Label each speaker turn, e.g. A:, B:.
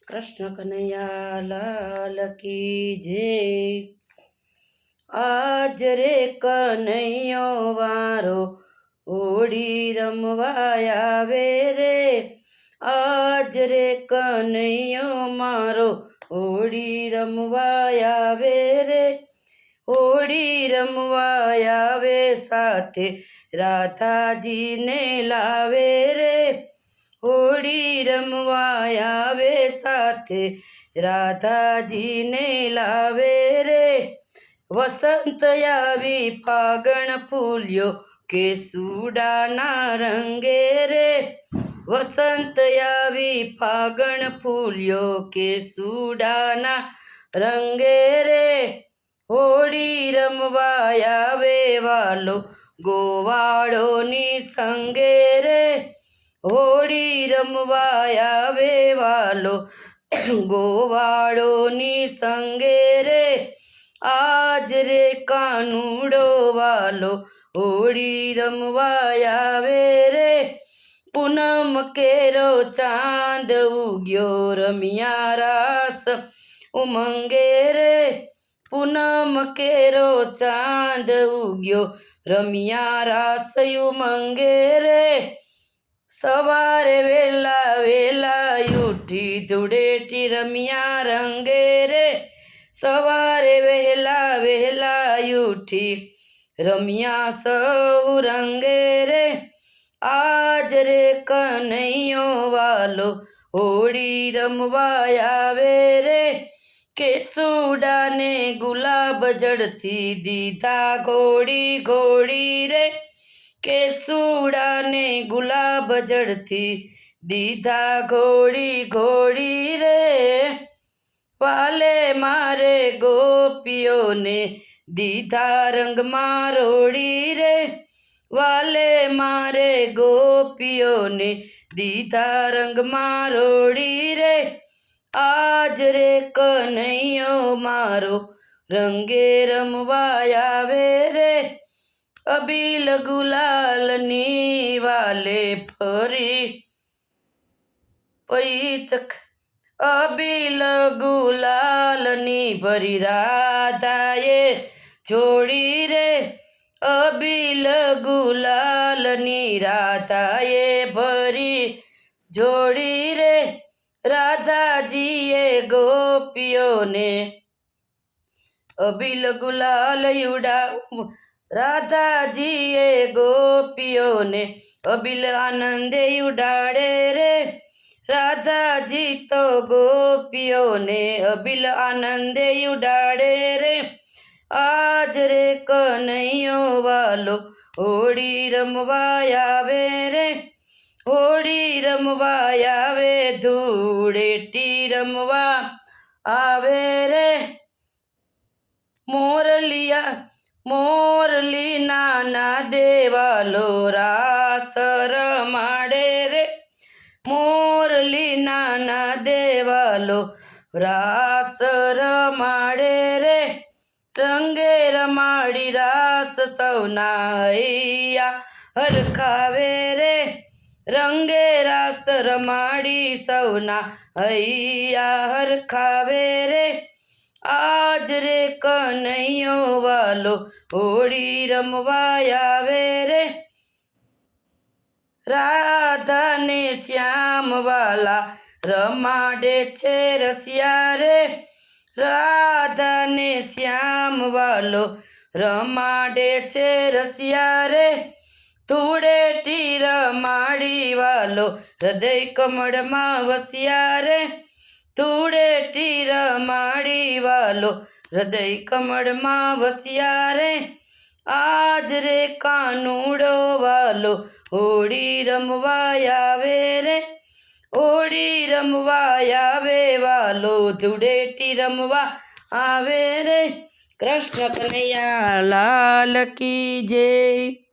A: कृष्ण कन्हैया लाल की जय। आज रे कन्हैयो वारो होड़ी रमवाया आवे रे। आज रे कन्हैयो मारो होड़ी रमवाया आवे रे। होड़ी रमवाया आवे साथे राधा जी ने लावे रे। होड़ी रमवाया आवे साथे राधा जी ने लावे रे। वसंत आवी फागण फूल्यो केसुडाना रंगे रे। वसंत आवी फागण फूल्यो केसुडाना रंगे रे। होड़ी रमवाया आवे वालो गोवाड़ो नी संगे रे। होड़ी रमवाया आवे वालो गोवाड़ो नी संगे रे। आज रे कानूड़ो वालो होड़ी रमवाया आवे रे। पूनम केरो चांद उग्यो रमिया रास उमंगे रे। पूनम केरो चांद उग्यो रमिया रास उमंगे रे। सवारे वेला वेला उठी धुड़ेटी रमिया रंगे रे। सवारे वेला वेला उठी रमिया सौ रंगे रे। आज रे कन्हैयो वालो होड़ी रमवाया आवे रे। केसुडा ने गुलाब जड़ती दीदा घोड़ी घोड़ी रे। केसुडा ने गुलाब जड़ती दीदा घोड़ी घोड़ी रे। वाले मारे गोपियों ने दीदा रंग मारोड़ी रे। वाले मारे गोपियों ने दीदा रंग मारोड़ी रे। आज रे कन्हैयो मारो रंगे रमवाया आवे रे। अबील गुलाल नी वाले फरी पैचक। अबील गुलाल नी भरी राधाए छोड़ी रे। अबील गुलाल नी राधाए भरी जोड़ी रे। राधा जीए गोपियों ने अबील गुलाल उड़ा। राधा जीए गोपियों ने अबील आनंदे उड़ाड़े रे। राधा जी तो गोपियों ने अबील आनंदे उड़ाड़े रे। आज रे कन्हैयो वालो होड़ी रमवाया आवे रे। होड़ी रमवाया आवे धूड़ेटी रमवा आवे रे। मोरलिया मोरली नाना देवालो रास रमाड़े रे। मोरली नाना देवालो रास रमाड़े रे। रंगे रमाड़ी रास सौना हैया हर खावे रे। रंगे रास रमाड़ी सौना हैया हर खावे रे। आज रे कन्हैयो वालो होड़ी रमवाया आवे रे। राधा ने श्याम वाला रमाडे छे रसिया रे। राधा ने श्याम वालो रमाडे छे रसिया रे। धूड़ेटी रमाड़ी वालो हृदय कमड़ मां वसिया रे। धूड़ेटी रमाड़ी वालो हृदय कमड़ मां वसिया रे। आज रे कानूड़ो वालो होड़ी रमवाया आवे रे। होड़ी रमवाया आवे वालो धूड़ेटी रमवा आवे रे। कृष्ण कन्हैया लाल की जय।